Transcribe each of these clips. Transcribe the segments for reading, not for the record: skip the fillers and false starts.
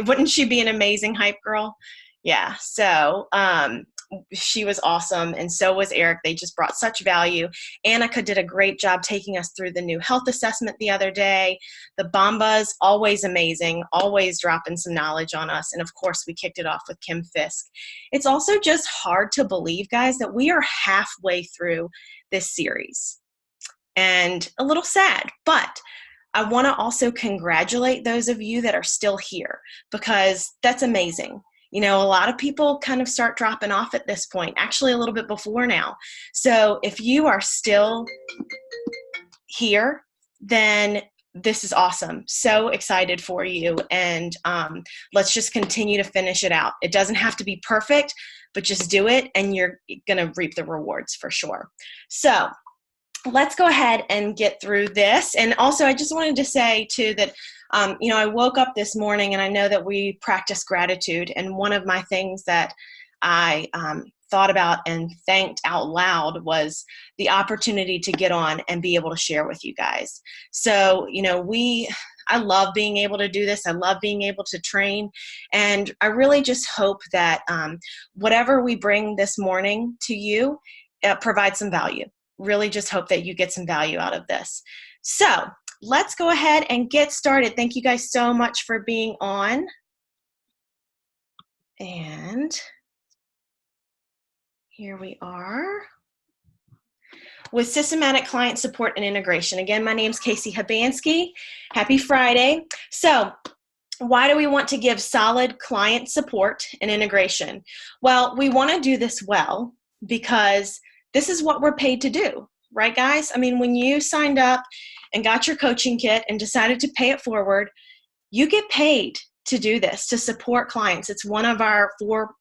Wouldn't she be an amazing hype girl? Yeah. So she was awesome, and so was Eric. They just brought such value. Annika did a great job taking us through the new health assessment the other day. The Bombas, always amazing, always dropping some knowledge on us. And of course, we kicked it off with Kim Fisk. It's also just hard to believe, guys, that we are halfway through this series. And a little sad, but I want to also congratulate those of you that are still here, because that's amazing. You know, a lot of people kind of start dropping off at this point, actually a little bit before now. So if you are still here, then this is awesome. So excited for you. And let's just continue to finish it out. It doesn't have to be perfect, but just do it and you're going to reap the rewards for sure. So let's go ahead and get through this. And also, I just wanted to say too that, I woke up this morning and I know that we practice gratitude. And one of my things that I thought about and thanked out loud was the opportunity to get on and be able to share with you guys. So, I love being able to do this. I love being able to train. And I really just hope that whatever we bring this morning to you provides some value. Really just hope that you get some value out of this. So let's go ahead and get started. Thank you guys so much for being on. And here we are with systematic client support and integration. Again, my name is Casey Habansky. Happy Friday. So why do we want to give solid client support and integration? Well, we want to do this well because this is what we're paid to do, right, guys? I mean, when you signed up and got your coaching kit and decided to pay it forward, you get paid to do this, to support clients. It's one of our 4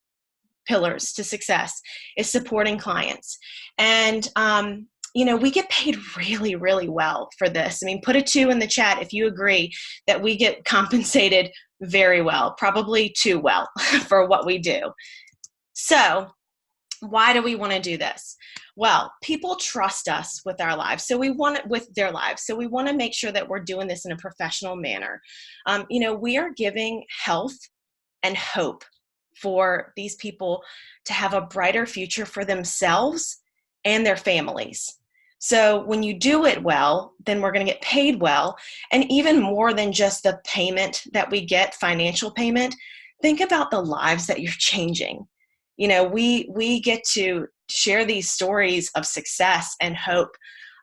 pillars to success, is supporting clients. And, we get paid really, really well for this. I mean, put a 2 in the chat if you agree that we get compensated very well, probably too well for what we do. So why do we want to do this? Well, people trust us with our lives. So we want it with their lives. So we want to make sure that we're doing this in a professional manner. We are giving health and hope for these people to have a brighter future for themselves and their families. So when you do it well, then we're going to get paid well. And even more than just the payment that we get, financial payment, think about the lives that you're changing. We get to share these stories of success and hope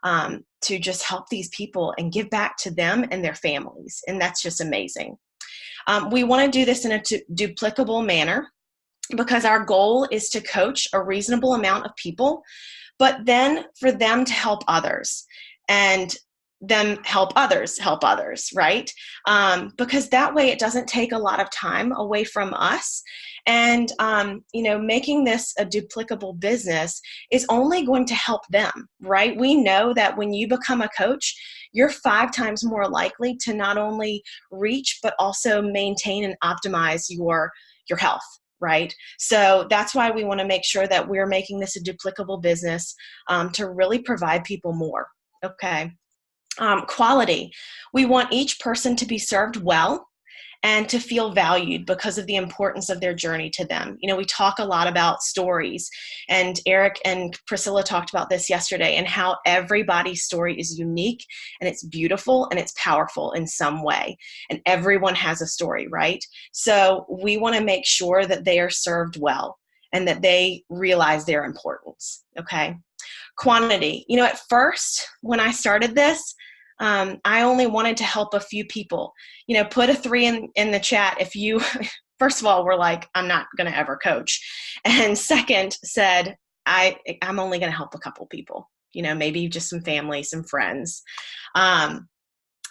to just help these people and give back to them and their families. And that's just amazing. We want to do this in a duplicable manner because our goal is to coach a reasonable amount of people, but then for them to help others and them help others, right? Because that way it doesn't take a lot of time away from us. And, making this a duplicable business is only going to help them, right? We know that when you become a coach, you're 5 times more likely to not only reach, but also maintain and optimize your health, right? So that's why we want to make sure that we're making this a duplicable business to really provide people more, okay? Quality. We want each person to be served well and to feel valued because of the importance of their journey to them. We talk a lot about stories, and Eric and Priscilla talked about this yesterday, and how everybody's story is unique and it's beautiful and it's powerful in some way. And everyone has a story, right? So we want to make sure that they are served well and that they realize their importance, okay? Quantity. At first, when I started this, I only wanted to help a few people. Put a 3 in the chat if you, first of all, were like, I'm not going to ever coach. And second, said, I'm only going to help a couple people, maybe just some family, some friends.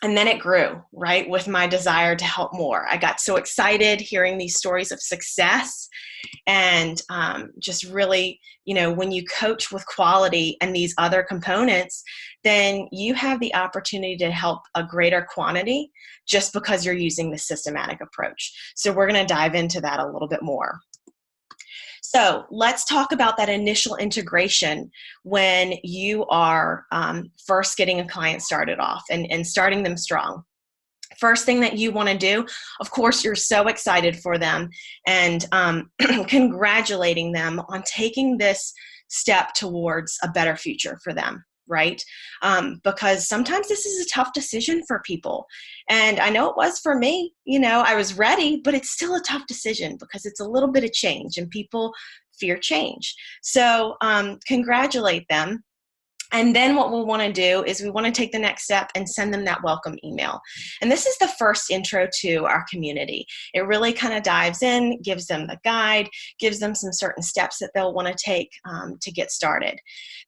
And then it grew, right, with my desire to help more. I got so excited hearing these stories of success and just really, when you coach with quality and these other components, then you have the opportunity to help a greater quantity just because you're using the systematic approach. So we're going to dive into that a little bit more. So let's talk about that initial integration when you are first getting a client started off and starting them strong. First thing that you want to do, of course, you're so excited for them and congratulating them on taking this step towards a better future for them, right? Because sometimes this is a tough decision for people. And I know it was for me. I was ready, but it's still a tough decision because it's a little bit of change and people fear change. So congratulate them. And then what we'll want to do is we want to take the next step and send them that welcome email. And this is the first intro to our community. It really kind of dives in, gives them the guide, gives them some certain steps that they'll want to take to get started.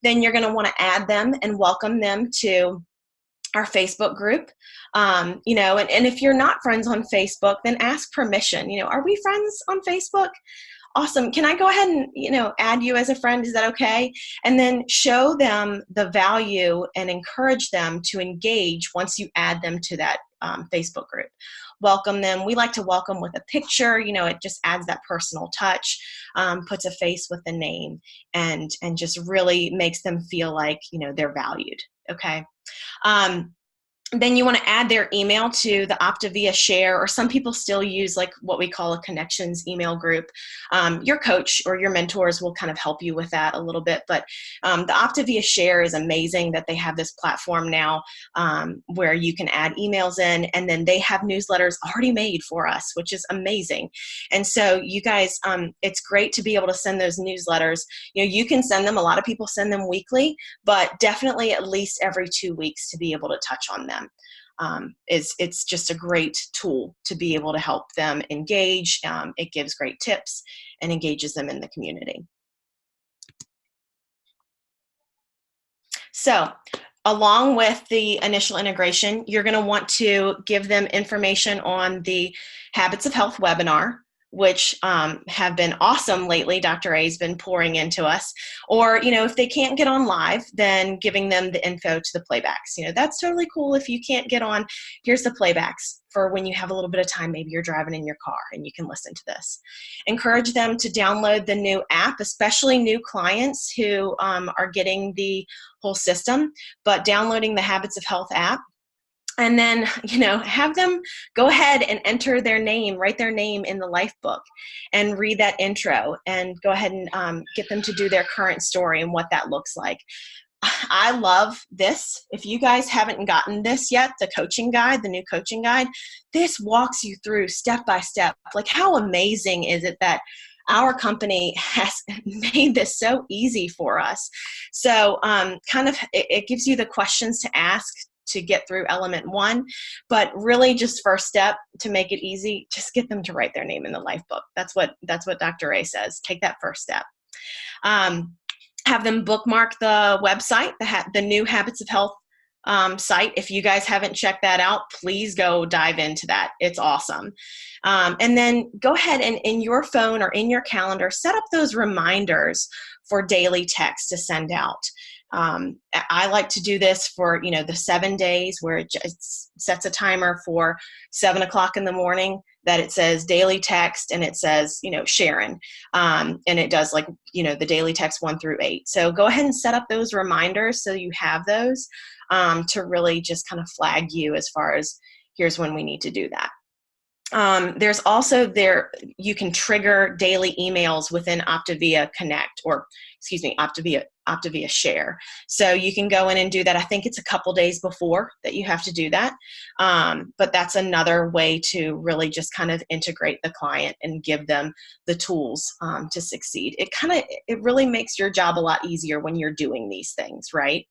Then you're going to want to add them and welcome them to our Facebook group. And if you're not friends on Facebook, then ask permission. Are we friends on Facebook? Awesome. Can I go ahead and, add you as a friend? Is that okay? And then show them the value and encourage them to engage once you add them to that Facebook group. Welcome them. We like to welcome with a picture. It just adds that personal touch, puts a face with the name, and just really makes them feel like, they're valued. Okay. Then you want to add their email to the Optavia share, or some people still use like what we call a connections email group. Your coach or your mentors will kind of help you with that a little bit, but the Optavia share is amazing that they have this platform now where you can add emails in, and then they have newsletters already made for us, which is amazing. And so you guys, it's great to be able to send those newsletters. You can send them, a lot of people send them weekly, but definitely at least every 2 weeks to be able to touch on them. It's just a great tool to be able to help them engage. It gives great tips and engages them in the community. So along with the initial integration, you're going to want to give them information on the Habits of Health webinar, which have been awesome lately. Dr. A has been pouring into us. Or, if they can't get on live, then giving them the info to the playbacks. That's totally cool. If you can't get on, here's the playbacks for when you have a little bit of time. Maybe you're driving in your car and you can listen to this. Encourage them to download the new app, especially new clients who are getting the whole system, but downloading the Habits of Health app. And then, have them go ahead and enter their name, write their name in the life book and read that intro, and go ahead and get them to do their current story and what that looks like. I love this. If you guys haven't gotten this yet, the coaching guide, the new coaching guide, this walks you through step by step. Like, how amazing is it that our company has made this so easy for us? So it gives you the questions to ask to get through element 1, but really just first step to make it easy, just get them to write their name in the life book. That's what Dr. A says. Take that first step. Have them bookmark the website, the new Habits of Health site. If you guys haven't checked that out, please go dive into that. It's awesome. And then go ahead and in your phone or in your calendar, set up those reminders for daily text to send out. I like to do this for, the 7 days where it sets a timer for 7 o'clock in the morning that it says daily text, and it says, Sharon, and it does the daily text 1 through 8. So go ahead and set up those reminders so you have those to really just kind of flag you as far as here's when we need to do that. There's also you can trigger daily emails within Optavia Connect, or Optavia Share. So you can go in and do that. I think it's a couple days before that you have to do that. But that's another way to really just kind of integrate the client and give them the tools to succeed. It really makes your job a lot easier when you're doing these things, right?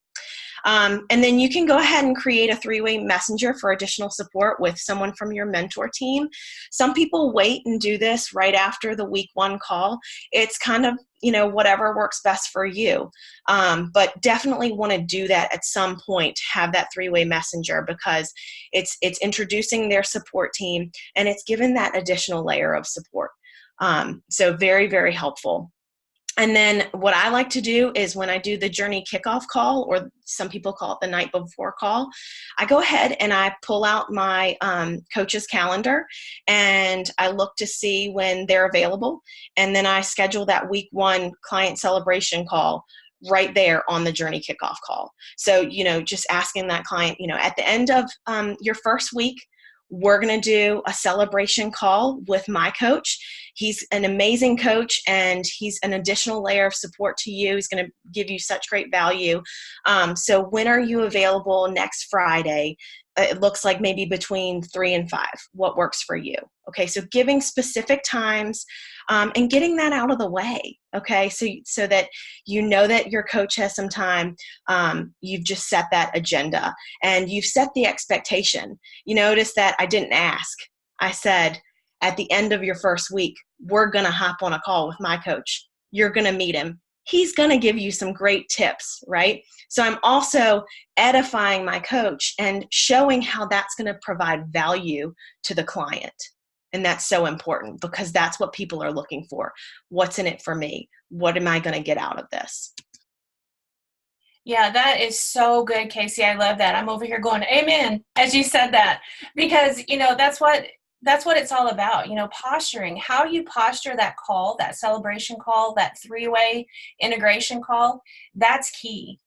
And then you can go ahead and create a 3-way messenger for additional support with someone from your mentor team. Some people wait and do this right after the week 1 call. It's kind of, whatever works best for you. But definitely want to do that at some point, have that 3-way messenger, because it's introducing their support team and it's given that additional layer of support. So very, very helpful. And then what I like to do is when I do the journey kickoff call, or some people call it the night before call, I go ahead and I pull out my coach's calendar and I look to see when they're available. And then I schedule that week 1 client celebration call right there on the journey kickoff call. So, just asking that client, at the end of your first week, we're going to do a celebration call with my coach. He's an amazing coach, and he's an additional layer of support to you. He's going to give you such great value. So when are you available next Friday? It looks like maybe between 3 and 5. What works for you? Okay, so giving specific times and getting that out of the way. Okay, so that you know that your coach has some time. You've just set that agenda and you've set the expectation. You notice that I didn't ask. I said, at the end of your first week, we're going to hop on a call with my coach. You're going to meet him. He's going to give you some great tips, right? So I'm also edifying my coach and showing how that's going to provide value to the client. And that's so important because that's what people are looking for. What's in it for me? What am I going to get out of this? Yeah, that is so good, Casey. I love that. I'm over here going, amen, as you said that, because, that's what it's all about, posturing. How you posture that call, that celebration call, that 3-way integration call, that's key,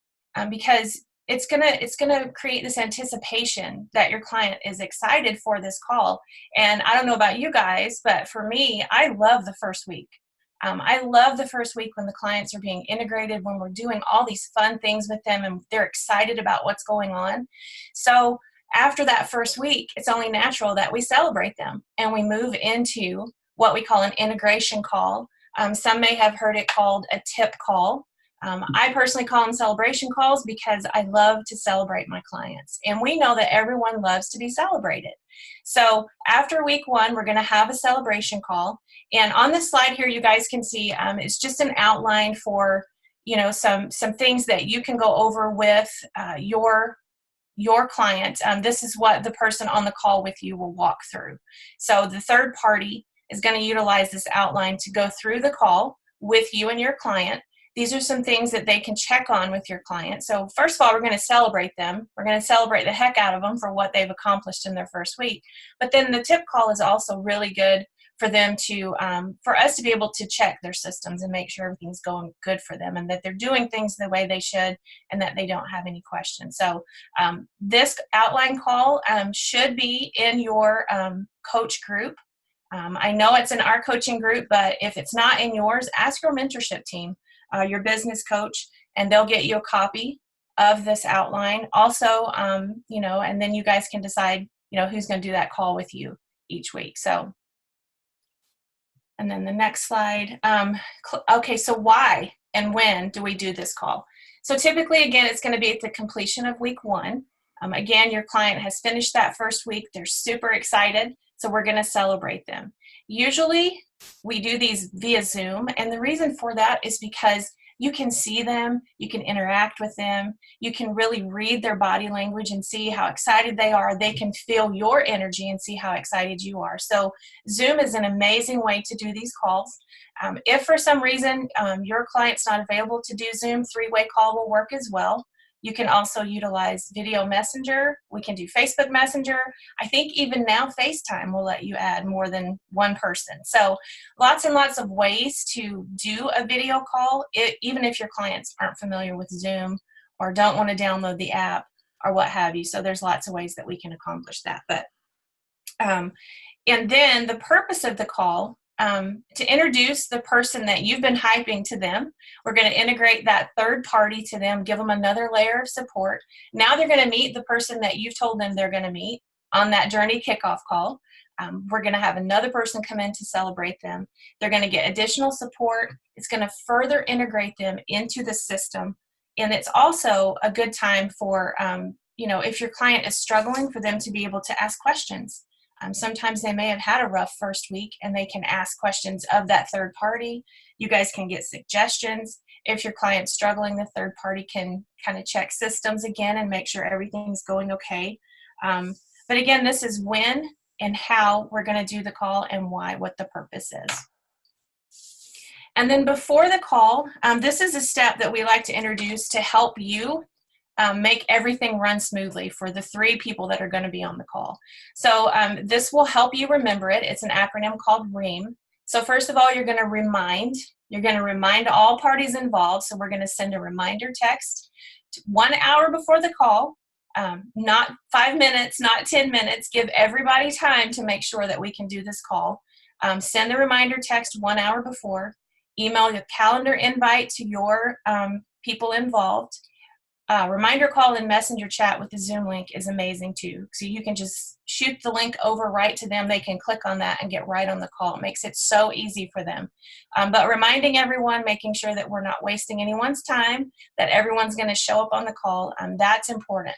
because it's gonna create this anticipation that your client is excited for this call. And I don't know about you guys, but for me, I love the first week. I love the first week when the clients are being integrated, when we're doing all these fun things with them and they're excited about what's going on. So after that first week, it's only natural that we celebrate them and we move into what we call an integration call. Some may have heard it called a tip call. I personally call them celebration calls because I love to celebrate my clients. And we know that everyone loves to be celebrated. So after week 1, we're going to have a celebration call. And on this slide here, you guys can see it's just an outline for, some things that you can go over with your client. This is what the person on the call with you will walk through. So the third party is going to utilize this outline to go through the call with you and your client. These are some things that they can check on with your client. So first of all, we're going to celebrate them. We're going to celebrate the heck out of them for what they've accomplished in their first week. But then the tip call is also really good for them to, for us to be able to check their systems and make sure everything's going good for them and that they're doing things the way they should and that they don't have any questions. So this outline call should be in your coach group. I know it's in our coaching group, but if it's not in yours, ask your mentorship team, your business coach, and they'll get you a copy of this outline. Also, and then you guys can decide, who's going to do that call with you each week. So, and then the next slide. Okay, so why and when do we do this call? So typically, again, it's going to be at the completion of week 1. Again, your client has finished that first week. They're super excited. So we're going to celebrate them. Usually we do these via Zoom. And the reason for that is because you can see them, you can interact with them, you can really read their body language and see how excited they are. They can feel your energy and see how excited you are. So Zoom is an amazing way to do these calls. If for some reason your client's not available to do Zoom, 3-way call will work as well. You can also utilize video messenger. We can do Facebook Messenger. I think even now FaceTime will let you add more than one person. So lots and lots of ways to do a video call, even if your clients aren't familiar with Zoom or don't want to download the app or what have you. So there's lots of ways that we can accomplish that. But and then the purpose of the call, to introduce the person that you've been hyping to them. We're going to integrate that third party to them, give them another layer of support. Now they're going to meet the person that you've told them they're going to meet on that journey kickoff call. We're going to have another person come in to celebrate them. They're going to get additional support. It's going to further integrate them into the system. And it's also a good time for, if your client is struggling, for them to be able to ask questions. Sometimes they may have had a rough first week and they can ask questions of that third party. You guys can get suggestions. If your client's struggling, the third party can kind of check systems again and make sure everything's going okay. But again, this is when and how we're going to do the call and why, what the purpose is. And then before the call, this is a step that we like to introduce to help you make everything run smoothly for the 3 people that are going to be on the call. So this will help you remember it. It's an acronym called REAM. So first of all, you're going to remind all parties involved. So we're going to send a reminder text 1 hour before the call. Not 5 minutes, not 10 minutes. Give everybody time to make sure that we can do this call. Send the reminder text 1 hour before. Email your calendar invite to your people involved. Reminder call and messenger chat with the Zoom link is amazing too. So you can just shoot the link over right to them. They can click on that and get right on the call. It makes it so easy for them. But reminding everyone, making sure that we're not wasting anyone's time, that everyone's going to show up on the call. That's important.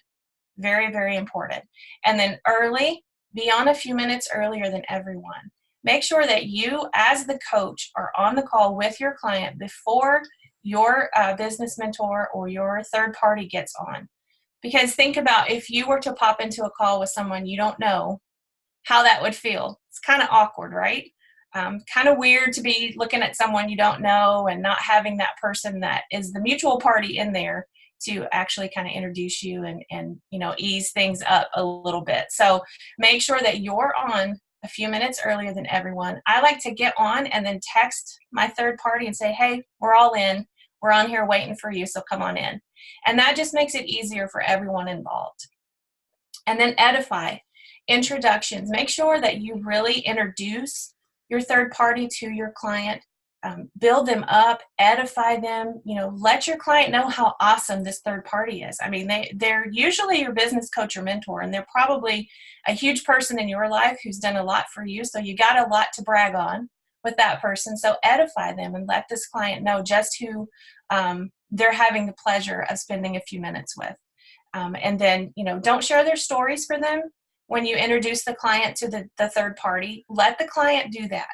Very, very important. And then early, be on a few minutes earlier than everyone. Make sure that you, as the coach, are on the call with your client before your business mentor or your third party gets on. Because think about if you were to pop into a call with someone you don't know, how that would feel. It's kind of awkward, right? Kind of weird to be looking at someone you don't know and not having that person that is the mutual party in there to actually kind of introduce you and ease things up a little bit. So make sure that you're on a few minutes earlier than everyone. I like to get on and then text my third party and say, hey, we're all in. We're on here waiting for you, so come on in. And that just makes it easier for everyone involved. And then edify, introductions. Make sure that you really introduce your third party to your client. Build them up, edify them, let your client know how awesome this third party is. I mean, they're usually your business coach or mentor, and they're probably a huge person in your life who's done a lot for you. So you got a lot to brag on with that person. So edify them and let this client know just who they're having the pleasure of spending a few minutes with. And then, don't share their stories for them when you introduce the client to the third party. Let the client do that.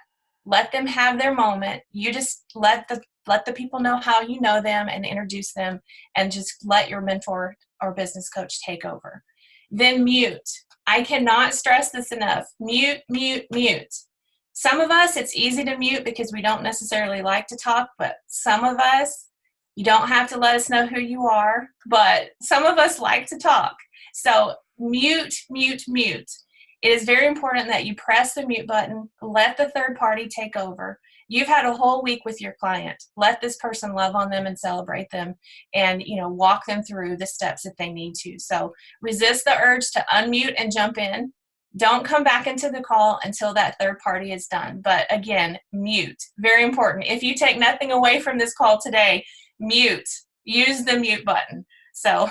Let them have their moment. You just let the people know how you know them and introduce them, and just let your mentor or business coach take over. Then mute. I cannot stress this enough. Mute, mute, mute. Some of us, it's easy to mute because we don't necessarily like to talk, but some of us, you don't have to let us know who you are, but some of us like to talk. So mute, mute, mute. It is very important that you press the mute button, let the third party take over. You've had a whole week with your client. Let this person love on them and celebrate them and, walk them through the steps that they need to. So resist the urge to unmute and jump in. Don't come back into the call until that third party is done. But again, mute. Very important. If you take nothing away from this call today, mute. Use the mute button. So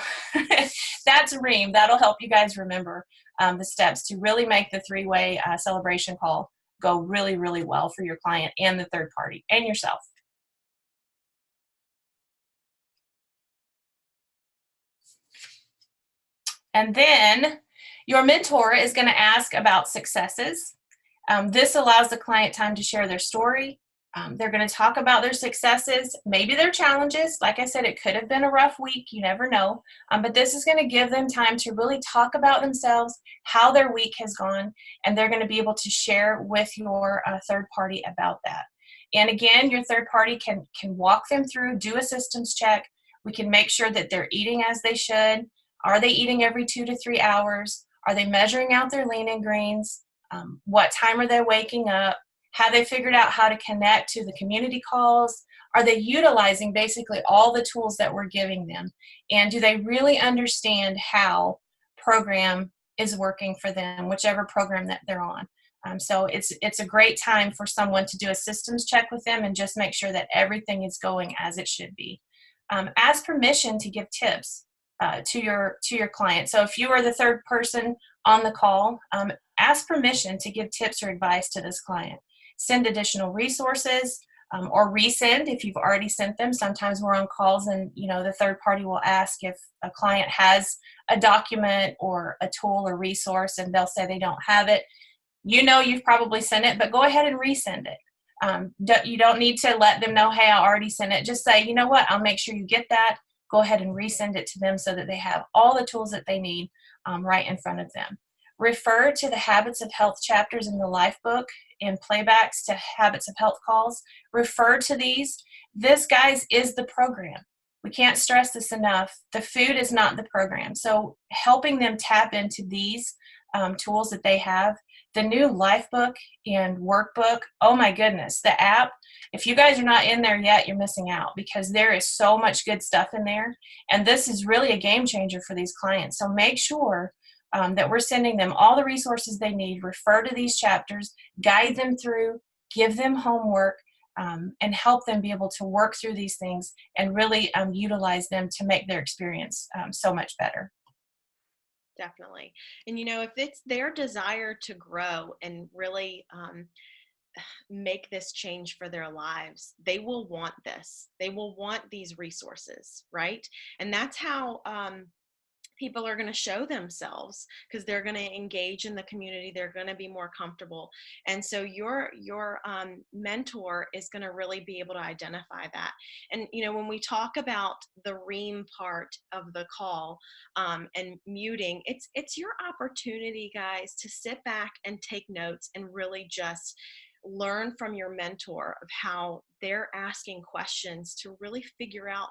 that's Reem. That'll help you guys remember the steps to really make the three-way celebration call go really, really well for your client and the third party and yourself. And then your mentor is going to ask about successes. This allows the client time to share their story. They're going to talk about their successes, maybe their challenges. Like I said, it could have been a rough week. You never know. But this is going to give them time to really talk about themselves, how their week has gone, and they're going to be able to share with your third party about that. And again, your third party can walk them through, do a systems check. We can make sure that they're eating as they should. Are they eating every 2 to 3 hours? Are they measuring out their lean and greens? What time are they waking up? Have they figured out how to connect to the community calls? Are they utilizing basically all the tools that we're giving them? And do they really understand how program is working for them, whichever program that they're on? So it's a great time for someone to do a systems check with them and just make sure that everything is going as it should be. Ask permission to give tips to your client. So if you are the third person on the call, ask permission to give tips or advice to this client. Send additional resources or resend if you've already sent them. Sometimes we're on calls and the third party will ask if a client has a document or a tool or resource and they'll say they don't have it. You've probably sent it, but go ahead and resend it. You don't need to let them know, hey, I already sent it. Just say, you know what, I'll make sure you get that. Go ahead and resend it to them so that they have all the tools that they need right in front of them. Refer to the Habits of Health chapters in the Life book and playbacks to Habits of Health calls. Refer to these. This, guys, is the program. We can't stress this enough. The food is not the program. So helping them tap into these tools that they have The new Lifebook and Workbook, oh my goodness, the app, if you guys are not in there yet, you're missing out because there is so much good stuff in there. And this is really a game changer for these clients. So make sure that we're sending them all the resources they need, refer to these chapters, guide them through, give them homework, and help them be able to work through these things and really utilize them to make their experience so much better. Definitely. And if it's their desire to grow and really make this change for their lives, they will want this. They will want these resources, right? And that's how people are going to show themselves, because they're going to engage in the community. They're going to be more comfortable. And so your mentor is going to really be able to identify that. And, when we talk about the ream part of the call and muting, it's your opportunity, guys, to sit back and take notes and really just learn from your mentor of how they're asking questions to really figure out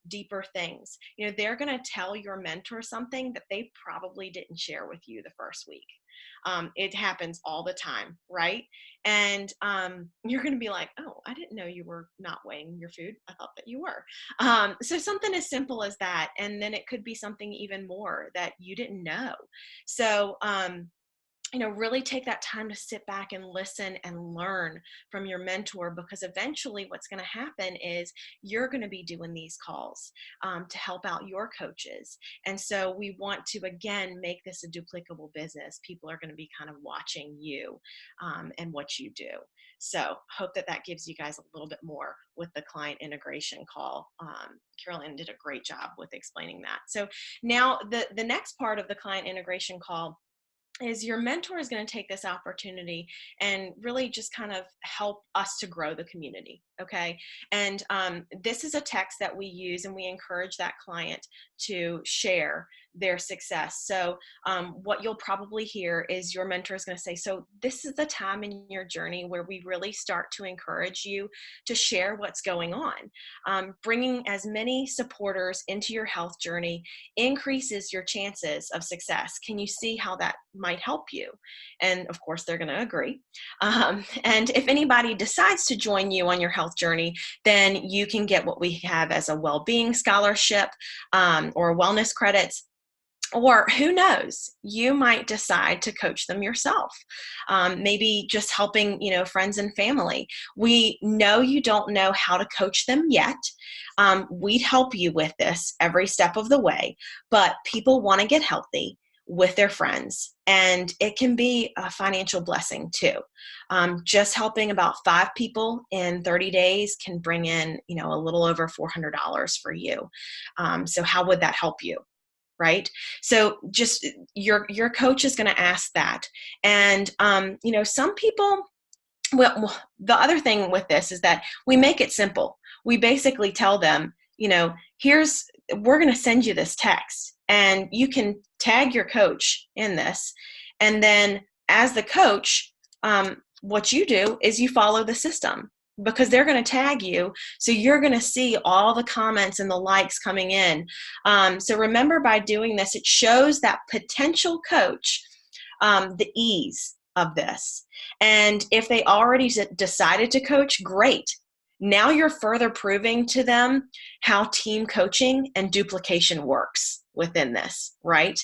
deeper things. They're going to tell your mentor something that they probably didn't share with you the first week. It happens all the time, right? And you're going to be like, oh, I didn't know you were not weighing your food. I thought that you were. So something as simple as that. And then it could be something even more that you didn't know. So really take that time to sit back and listen and learn from your mentor, because eventually what's going to happen is you're going to be doing these calls to help out your coaches. And so we want to, again, make this a duplicable business. People are going to be kind of watching you and what you do. So hope that gives you guys a little bit more with the client integration call. Carolyn did a great job with explaining that. So now the next part of the client integration call is your mentor is going to take this opportunity and really just kind of help us to grow the community. Okay. And this is a text that we use, and we encourage that client to share their success. So what you'll probably hear is your mentor is going to say, so this is the time in your journey where we really start to encourage you to share what's going on. Bringing as many supporters into your health journey increases your chances of success. Can you see how that might help you? And of course, they're going to agree. And if anybody decides to join you on your health journey, then you can get what we have as a well-being scholarship or wellness credits. Or who knows, you might decide to coach them yourself. Maybe just helping, friends and family. We know you don't know how to coach them yet. We'd help you with this every step of the way, but people want to get healthy with their friends, and it can be a financial blessing too. Just helping about 5 people in 30 days can bring in, a little over $400 for you. So how would that help you? Right? So just your coach is going to ask that. And, some people, well, the other thing with this is that we make it simple. We basically tell them, we're going to send you this text, and you can tag your coach in this. And then as the coach, what you do is you follow the system, because they're going to tag you. So you're going to see all the comments and the likes coming in. So remember, by doing this, it shows that potential coach the ease of this. And if they already decided to coach, great. Now you're further proving to them how team coaching and duplication works within this, right?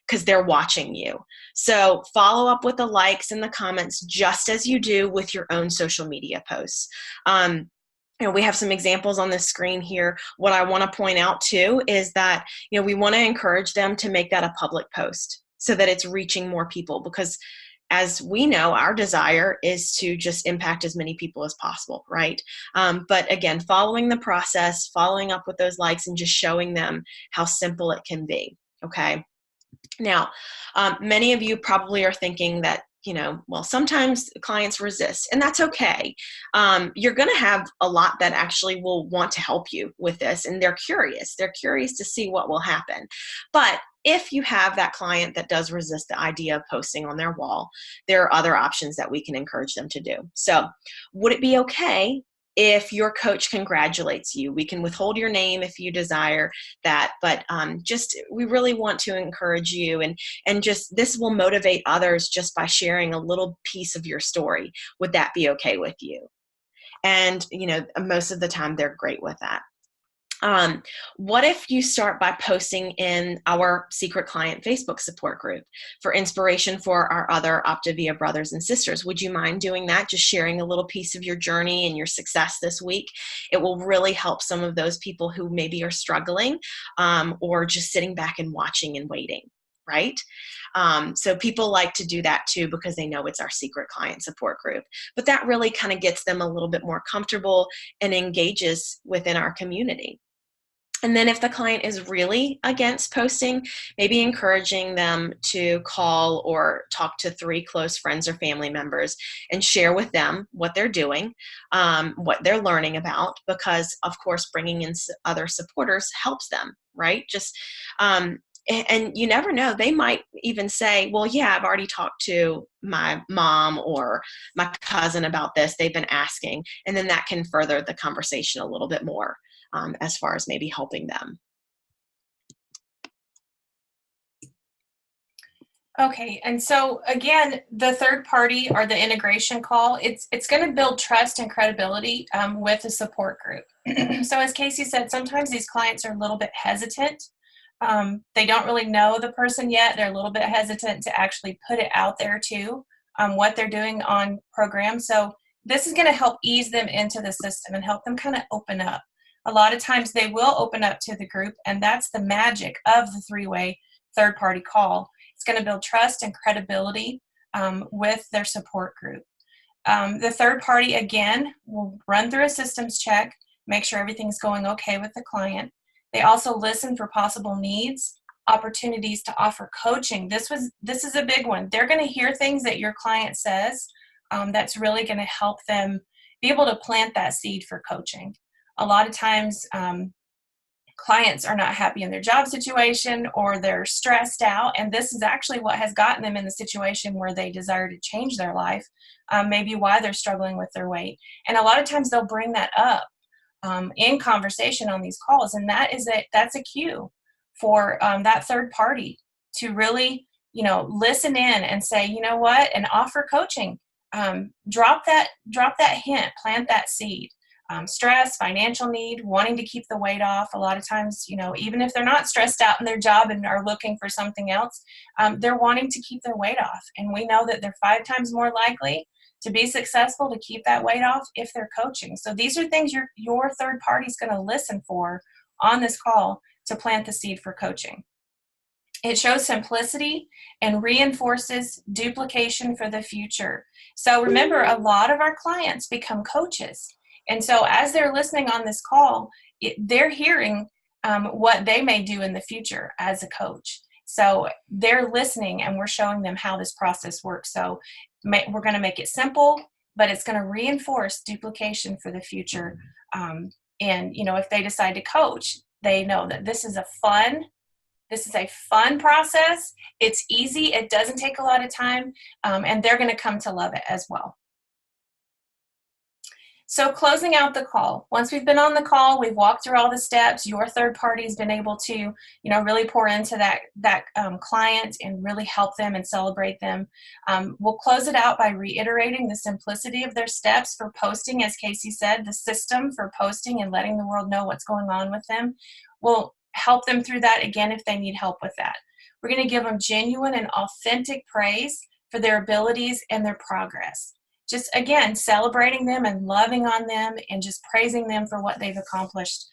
Because they're watching you. So follow up with the likes and the comments, just as you do with your own social media posts. We have some examples on the screen here. What I want to point out too is that, we want to encourage them to make that a public post so that it's reaching more people, because as we know, our desire is to just impact as many people as possible, right? But again, following the process, following up with those likes, and just showing them how simple it can be, okay? Now, many of you probably are thinking that, sometimes clients resist, and that's okay. You're going to have a lot that actually will want to help you with this, and they're curious. They're curious to see what will happen. But if you have that client that does resist the idea of posting on their wall, there are other options that we can encourage them to do. So would it be okay if your coach congratulates you. We can withhold your name if you desire that, but we really want to encourage you, and just this will motivate others just by sharing a little piece of your story. Would that be okay with you? And most of the time they're great with that. What if you start by posting in our secret client Facebook support group for inspiration for our other Optavia brothers and sisters? Would you mind doing that? Just sharing a little piece of your journey and your success this week. It will really help some of those people who maybe are struggling, or just sitting back and watching and waiting, right? So people like to do that too, because they know it's our secret client support group. But that really kind of gets them a little bit more comfortable and engages within our community. And then if the client is really against posting, maybe encouraging them to call or talk to 3 close friends or family members and share with them what they're doing, what they're learning about, because of course, bringing in other supporters helps them, right? And you never know, they might even say, well, yeah, I've already talked to my mom or my cousin about this. They've been asking. And then that can further the conversation a little bit more. As far as maybe helping them. Okay, and so again, the third party or the integration call, it's going to build trust and credibility with a support group. So as Casey said, sometimes these clients are a little bit hesitant. They don't really know the person yet. They're a little bit hesitant to actually put it out there too, what they're doing on program. So this is going to help ease them into the system and help them kind of open up. A lot of times they will open up to the group, and that's the magic of the 3-way third-party call. It's going to build trust and credibility with their support group. The third party, again, will run through a systems check, make sure everything's going okay with the client. They also listen for possible needs, opportunities to offer coaching. This is a big one. They're going to hear things that your client says that's really going to help them be able to plant that seed for coaching. A lot of times clients are not happy in their job situation, or they're stressed out, and this is actually what has gotten them in the situation where they desire to change their life, maybe why they're struggling with their weight. And a lot of times they'll bring that up in conversation on these calls, and that's a cue for that third party to really listen in and say, you know what, and offer coaching. Drop that hint, plant that seed. Stress, financial need, wanting to keep the weight off. A lot of times, even if they're not stressed out in their job and are looking for something else, they're wanting to keep their weight off. And we know that they're 5 times more likely to be successful to keep that weight off if they're coaching. So these are things your third party is going to listen for on this call to plant the seed for coaching. It shows simplicity and reinforces duplication for the future. So remember, a lot of our clients become coaches. And so as they're listening on this call, they're hearing what they may do in the future as a coach. So they're listening, and we're showing them how this process works. So we're going to make it simple, but it's going to reinforce duplication for the future. And, if they decide to coach, they know that this is a fun process. It's easy. It doesn't take a lot of time. And they're going to come to love it as well. So closing out the call, once we've been on the call, we've walked through all the steps, your third party has been able to, really pour into that client and really help them and celebrate them. We'll close it out by reiterating the simplicity of their steps for posting, as Casey said, the system for posting and letting the world know what's going on with them. We'll help them through that again if they need help with that. We're going to give them genuine and authentic praise for their abilities and their progress. Just, again, celebrating them and loving on them and just praising them for what they've accomplished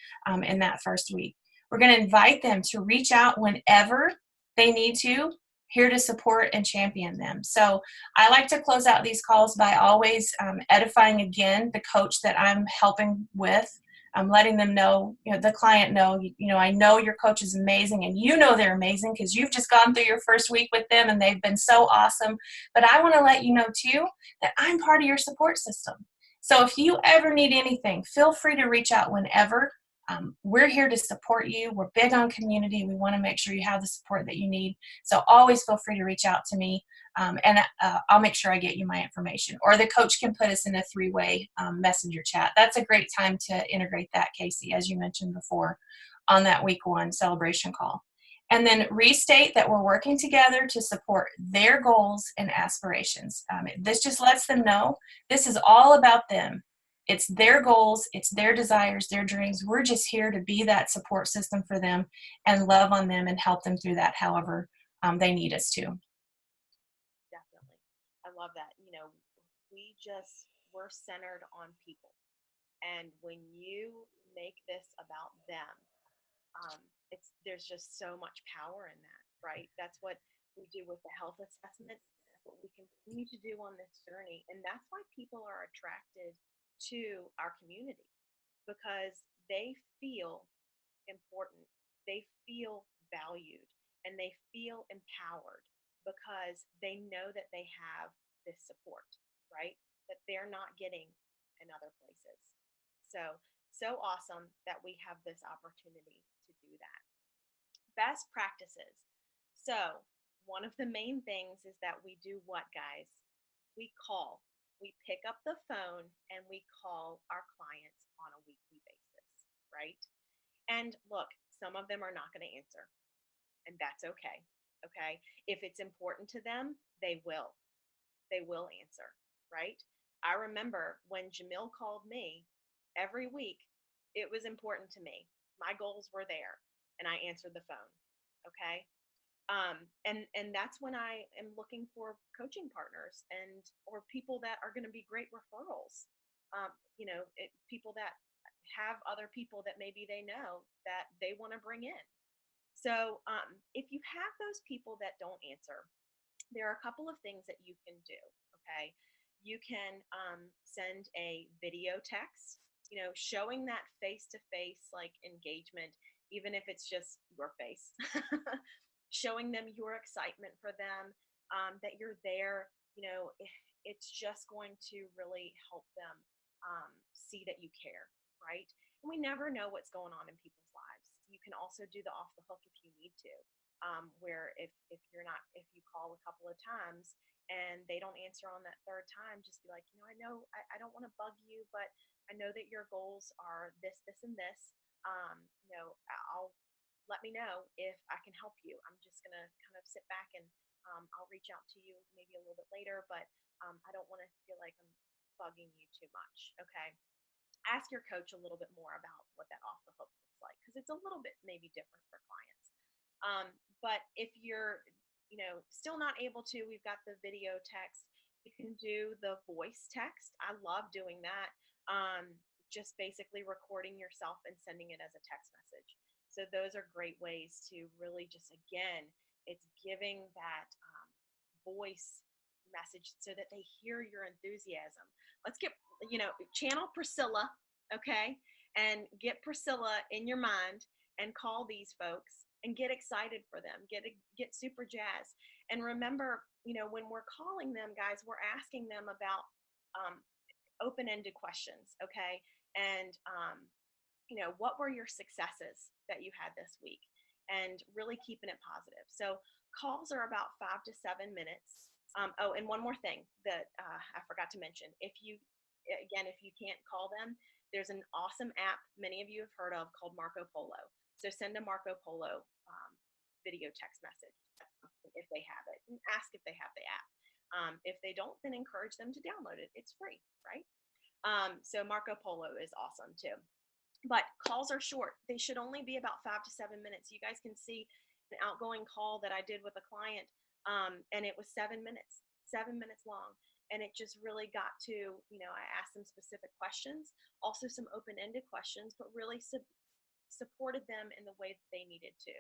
in that first week. We're going to invite them to reach out whenever they need to, here to support and champion them. So I like to close out these calls by always edifying again the coach that I'm helping with. I'm letting them know, the client know, I know your coach is amazing, and they're amazing because you've just gone through your first week with them and they've been so awesome. But I want to let you know too that I'm part of your support system. So if you ever need anything, feel free to reach out whenever. We're here to support you. We're big on community. We want to make sure you have the support that you need. So always feel free to reach out to me, and I'll make sure I get you my information. Or the coach can put us in a three-way messenger chat. That's a great time to integrate that, Casey, as you mentioned before, on that week 1 celebration call. And then restate that we're working together to support their goals and aspirations. This just lets them know this is all about them. It's their goals, it's their desires, their dreams. We're just here to be that support system for them and love on them and help them through that however they need us to. Definitely. I love that. We're centered on people. And when you make this about them, there's just so much power in that, right? That's what we do with the health assessment. That's what we continue to do on this journey. And that's why people are attracted to our community, because they feel important, they feel valued, and they feel empowered because they know that they have this support, right? That they're not getting in other places. So awesome that we have this opportunity to do that. Best practices. So one of the main things is that we do what, guys? We call. We pick up the phone and we call our clients on a weekly basis, right? And look, some of them are not going to answer, and that's okay. Okay. If it's important to them, they will answer, right? I remember when Jamil called me every week, it was important to me. My goals were there, and I answered the phone. Okay. And that's when I am looking for coaching partners or people that are going to be great referrals. People that have other people that maybe they know that they want to bring in. So if you have those people that don't answer, there are a couple of things that you can do. Okay. You can send a video text, showing that face-to-face like engagement, even if it's just your face, showing them your excitement for them, that you're there. It's just going to really help them see that you care, right? And we never know what's going on in people's lives. You can also do the off the hook if you need to, where if you call a couple of times and they don't answer on that third time, just be like, I don't want to bug you, but I know that your goals are this, this, and this. I'll let me know if I can help you. I'm just going to kind of sit back and I'll reach out to you maybe a little bit later, but I don't want to feel like I'm bugging you too much. Okay. Ask your coach a little bit more about what that off the hook looks like, because it's a little bit maybe different for clients. But if you're, still not able to, we've got the video text. You can do the voice text. I love doing that. Just basically recording yourself and sending it as a text message. So those are great ways to really just, again, it's giving that voice message so that they hear your enthusiasm. Let's get, channel Priscilla, okay? And get Priscilla in your mind and call these folks and get excited for them, get super jazzed. And remember, when we're calling them, guys, we're asking them about open-ended questions, okay? And, what were your successes that you had this week? And really keeping it positive. So calls are about 5 to 7 minutes. And one more thing that I forgot to mention. If you can't call them, there's an awesome app many of you have heard of called Marco Polo. So send a Marco Polo video text message if they have it, and ask if they have the app. If they don't, then encourage them to download it. It's free, right? So Marco Polo is awesome too. But calls are short. They should only be about 5 to 7 minutes. You guys can see an outgoing call that I did with a client, and it was 7 minutes long. And it just really got to, I asked them specific questions, also some open-ended questions, but really supported them in the way that they needed to.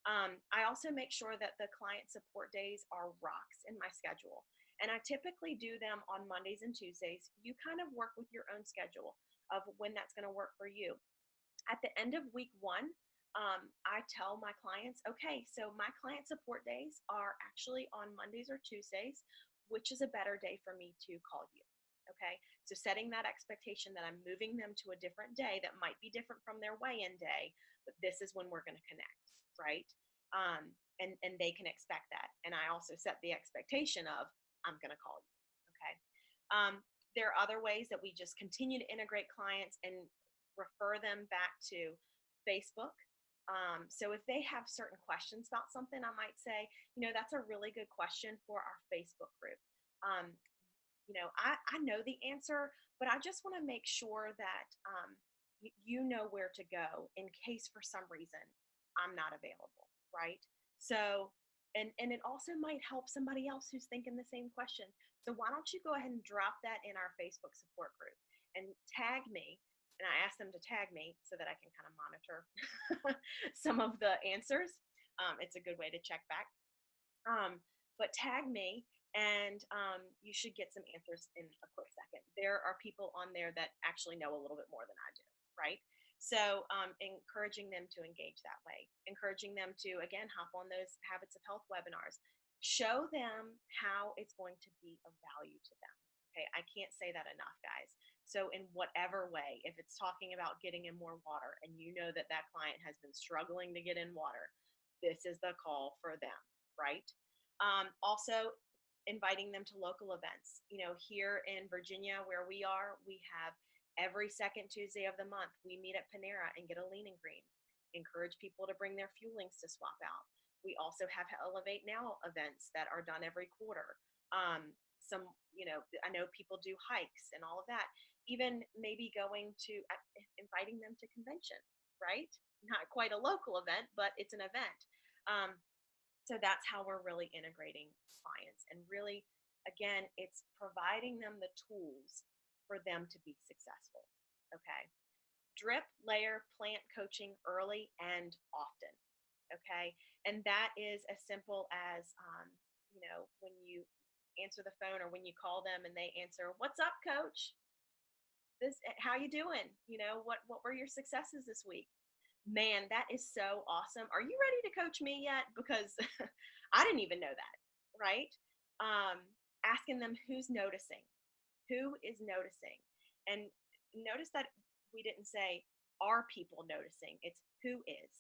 I also make sure that the client support days are rocks in my schedule. And I typically do them on Mondays and Tuesdays. You kind of work with your own schedule of when that's going to work for you. At the end of week 1, I tell my clients, okay, so my client support days are actually on Mondays or Tuesdays, which is a better day for me to call you. Okay. So setting that expectation that I'm moving them to a different day that might be different from their weigh-in day, but this is when we're going to connect, right? And they can expect that. And I also set the expectation of I'm going to call you. Okay. There are other ways that we just continue to integrate clients and refer them back to Facebook. So if they have certain questions about something, I might say, that's a really good question for our Facebook group. I know the answer, but I just want to make sure that you know where to go in case for some reason I'm not available, right? So, and it also might help somebody else who's thinking the same question. So why don't you go ahead and drop that in our Facebook support group and tag me? And I ask them to tag me so that I can kind of monitor some of the answers. It's a good way to check back. But tag me, and you should get some answers in a quick second. There are people on there that actually know a little bit more than I do, right? So encouraging them to engage that way, encouraging them to, again, hop on those Habits of Health webinars, show them how it's going to be of value to them. Okay, I can't say that enough, guys. So in whatever way, if it's talking about getting in more water and you know that that client has been struggling to get in water, this is the call for them, right? Also, inviting them to local events. Here in Virginia, where we are, we have every second Tuesday of the month, we meet at Panera and get a lean and green. Encourage people to bring their fuelings to swap out. We also have Elevate Now events that are done every quarter. I know people do hikes and all of that. Even maybe going to inviting them to convention, right? Not quite a local event, but it's an event. So that's how we're really integrating clients. And really, again, it's providing them the tools for them to be successful. Okay. Drip, layer, plant coaching early and often. Okay. And that is as simple as, when you answer the phone or when you call them and they answer, "What's up, coach? How you doing? What were your successes this week?" Man, that is so awesome. Are you ready to coach me yet? Because I didn't even know that, right? Asking them who's noticing, who is noticing. And notice that we didn't say, are people noticing? It's who is,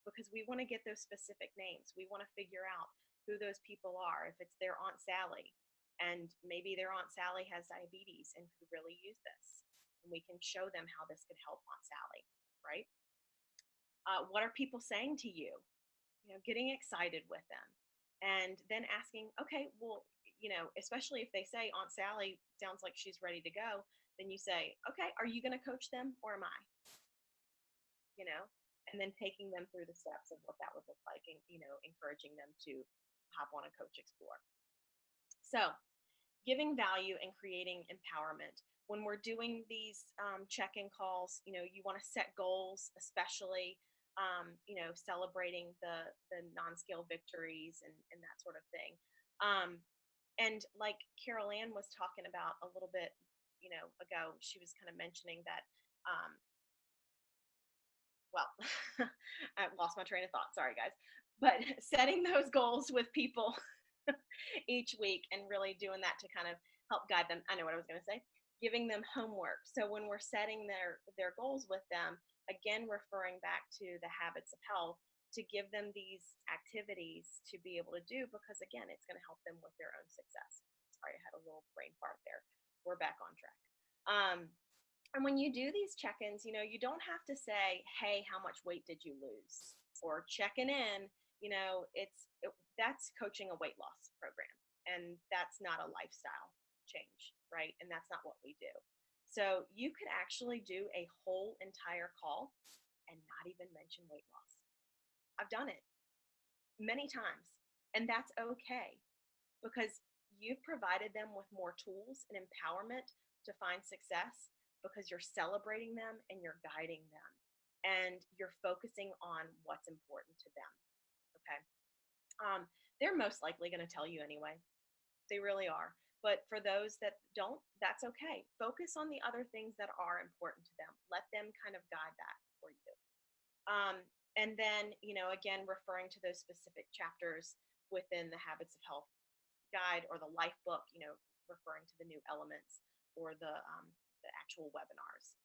because we want to get those specific names. We want to figure out who those people are. If it's their Aunt Sally, and maybe their Aunt Sally has diabetes and could really use this, and we can show them how this could help Aunt Sally, right? What are people saying to you? Getting excited with them, and then asking, okay, well, especially if they say Aunt Sally sounds like she's ready to go, then you say, okay, are you going to coach them or am I? And then taking them through the steps of what that would look like, and encouraging them to hop on a Coach Explore. So, giving value and creating empowerment. When we're doing these check-in calls, you want to set goals, especially celebrating the non-scale victories and that sort of thing. And like Carol Ann was talking about a little bit, ago, she was kind of mentioning that, I lost my train of thought. Sorry, guys. But setting those goals with people each week and really doing that to kind of help guide them. I know what I was going to say. Giving them homework. So when we're setting their goals with them, again, referring back to the Habits of Health, to give them these activities to be able to do, because again, it's going to help them with their own success. Sorry, I had a little brain fart there. We're back on track. And when you do these check-ins, you don't have to say, hey, how much weight did you lose? Or checking in, that's coaching a weight loss program. And that's not a lifestyle change, right? And that's not what we do. So you could actually do a whole entire call and not even mention weight loss. I've done it many times, and that's okay, because you've provided them with more tools and empowerment to find success, because you're celebrating them and you're guiding them and you're focusing on what's important to them. Okay. They're most likely going to tell you anyway. They really are. But for those that don't, that's okay. Focus on the other things that are important to them. Let them kind of guide that for you. And then, again, referring to those specific chapters within the Habits of Health guide or the life book, referring to the new elements. or the actual webinars.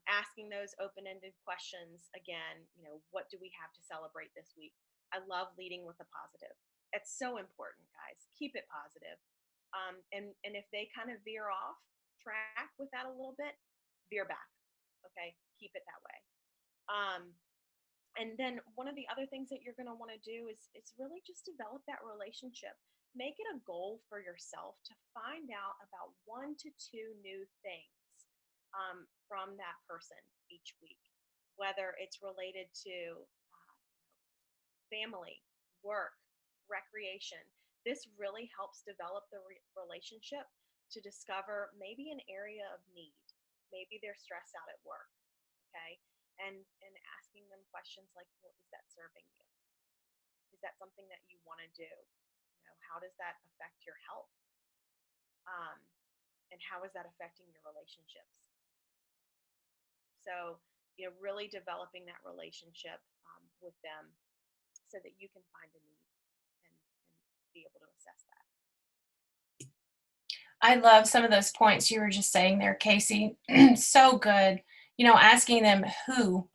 Asking those open-ended questions again, what do we have to celebrate this week? I love leading with a positive. It's so important, guys. Keep it positive. And if they kind of veer off track with that a little bit, veer back. Okay, keep it that way. And then one of the other things that you're going to want to do is really just develop that relationship. Make it a goal for yourself to find out about 1 to 2 new things from that person each week, whether it's related to family, work, recreation. This really helps develop the relationship to discover maybe an area of need. Maybe they're stressed out at work, okay? And asking them questions like, well, is that serving you? Is that something that you want to do? How does that affect your health? And how is that affecting your relationships? So, really developing that relationship with them so that you can find a need and be able to assess that. I love some of those points you were just saying there, Casey. So good. Asking them who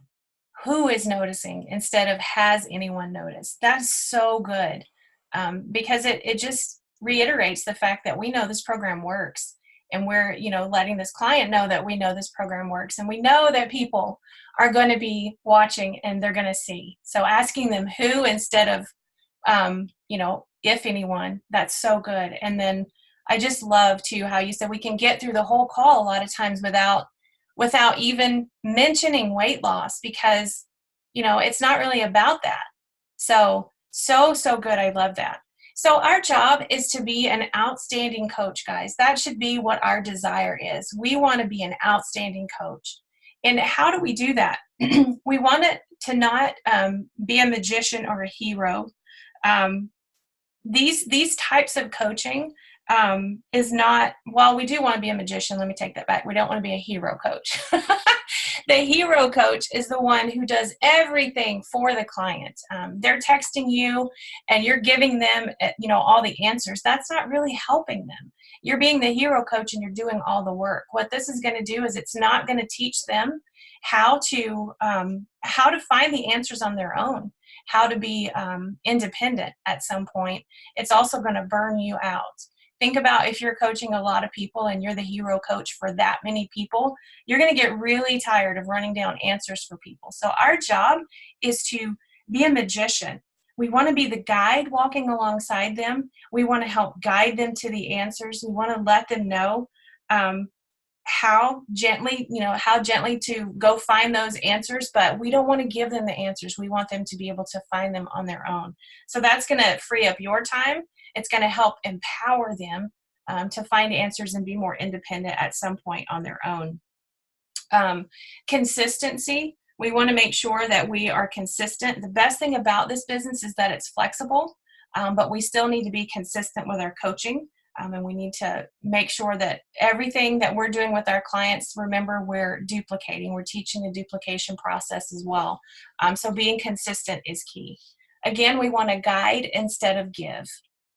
is noticing instead of has anyone noticed. That's so good, because it just reiterates the fact that we know this program works, and we're letting this client know that we know this program works, and we know that people are going to be watching and they're going to see. So asking them who instead of if anyone, that's so good. And then I just love too how you said we can get through the whole call a lot of times without even mentioning weight loss, because it's not really about that. So good. I love that. So our job is to be an outstanding coach, guys. That should be what our desire is. We want to be an outstanding coach. And how do we do that? We want it to not be a magician or a hero. These types of coaching is not, well, we do want to be a magician. Let me take that back. We don't want to be a hero coach. The hero coach is the one who does everything for the client. They're texting you and you're giving them, all the answers. That's not really helping them. You're being the hero coach and you're doing all the work. What this is going to do is it's not going to teach them how to find the answers on their own, how to be independent at some point. It's also going to burn you out. Think about if you're coaching a lot of people and you're the hero coach for that many people, you're going to get really tired of running down answers for people. So our job is to be a magician. We want to be the guide walking alongside them. We want to help guide them to the answers. We want to let them know how gently to go find those answers, but we don't want to give them the answers. We want them to be able to find them on their own. So that's going to free up your time. It's going to help empower them to find answers and be more independent at some point on their own. Consistency. We want to make sure that we are consistent. The best thing about this business is that it's flexible, but we still need to be consistent with our coaching. And we need to make sure that everything that we're doing with our clients, remember, we're duplicating. We're teaching a duplication process as well. So being consistent is key. Again, we want to guide instead of give.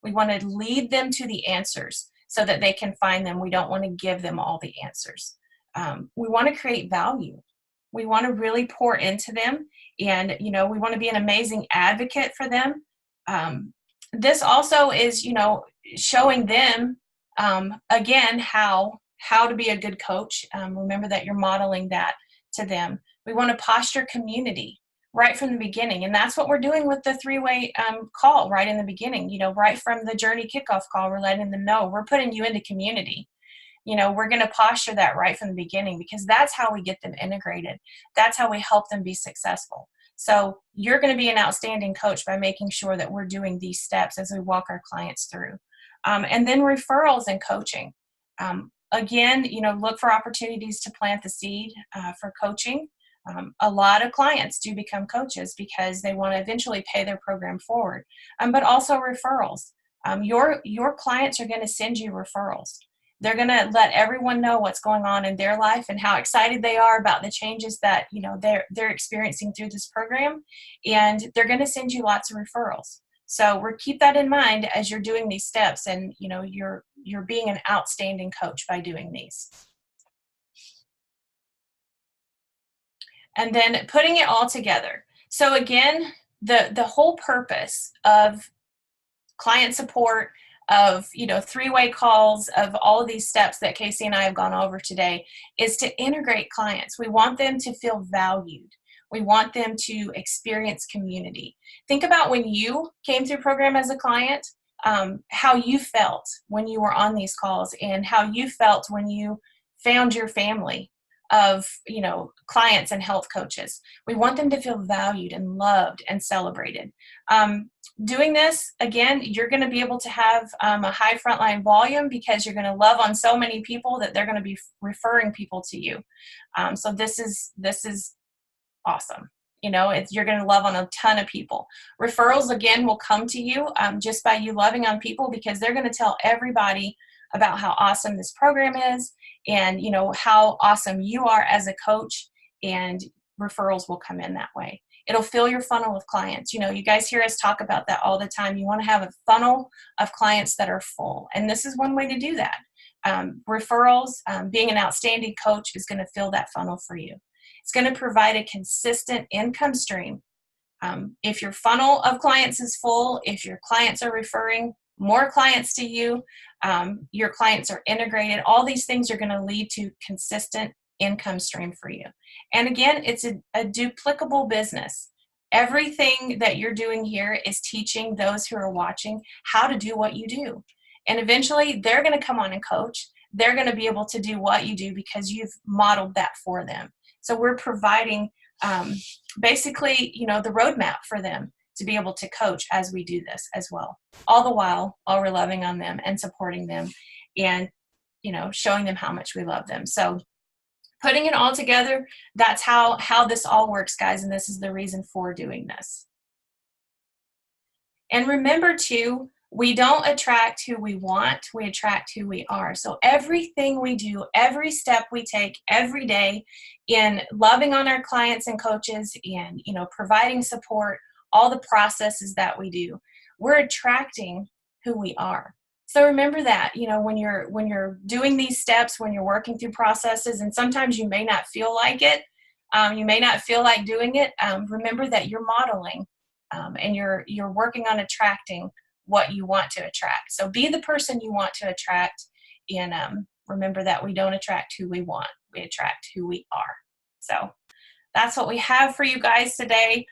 We want to lead them to the answers so that they can find them. We don't want to give them all the answers. We want to create value. We want to really pour into them. And, we want to be an amazing advocate for them. This also is, showing them, again, how to be a good coach. Remember that you're modeling that to them. We want to posture community right from the beginning. And that's what we're doing with the 3-way call right in the beginning. Right from the journey kickoff call, we're letting them know we're putting you into community. We're going to posture that right from the beginning, because that's how we get them integrated. That's how we help them be successful. So you're going to be an outstanding coach by making sure that we're doing these steps as we walk our clients through. And then referrals and coaching. Again, look for opportunities to plant the seed for coaching. A lot of clients do become coaches because they want to eventually pay their program forward, but also referrals. Your clients are going to send you referrals. They're going to let everyone know what's going on in their life and how excited they are about the changes that they're experiencing through this program, and they're going to send you lots of referrals. So keep that in mind as you're doing these steps, and you're being an outstanding coach by doing these. And then putting it all together. So again, the whole purpose of client support, of three-way calls, of all of these steps that Casey and I have gone over today, is to integrate clients. We want them to feel valued. We want them to experience community. Think about when you came through program as a client, how you felt when you were on these calls, and how you felt when you found your family of clients and health coaches. We want them to feel valued and loved and celebrated. Doing this, again, you're going to be able to have a high frontline volume, because you're going to love on so many people that they're going to be referring people to you. So this is awesome. You're going to love on a ton of people. Referrals, again, will come to you just by you loving on people, because they're going to tell everybody about how awesome this program is, and how awesome you are as a coach, and referrals will come in that way. It'll fill your funnel with clients. You guys hear us talk about that all the time. You want to have a funnel of clients that are full, and this is one way to do that. Referrals, being an outstanding coach, is going to fill that funnel for you. It's going to provide a consistent income stream. If your funnel of clients is full, if your clients are referring more clients to you, your clients are integrated, all these things are going to lead to consistent income stream for you. And again, it's a duplicable business. Everything that you're doing here is teaching those who are watching how to do what you do. And eventually they're going to come on and coach. They're going to be able to do what you do because you've modeled that for them. So we're providing basically, the roadmap for them to be able to coach as we do this as well. All the while we're loving on them and supporting them, and, showing them how much we love them. So putting it all together, that's how this all works, guys. And this is the reason for doing this. And remember too, we don't attract who we want, we attract who we are. So everything we do, every step we take every day in loving on our clients and coaches, and, providing support, all the processes that we do, we're attracting who we are. So remember that, when you're doing these steps, when you're working through processes, and sometimes you may not feel like it, you may not feel like doing it, remember that you're modeling, and you're working on attracting what you want to attract. So be the person you want to attract, and remember that we don't attract who we want, we attract who we are. So that's what we have for you guys today.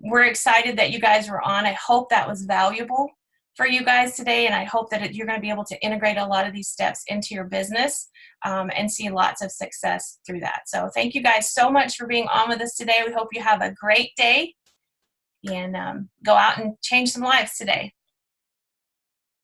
We're excited that you guys were on. I hope that was valuable for you guys today, and I hope that you're going to be able to integrate a lot of these steps into your business and see lots of success through that. So thank you guys so much for being on with us today. We hope you have a great day, and go out and change some lives today.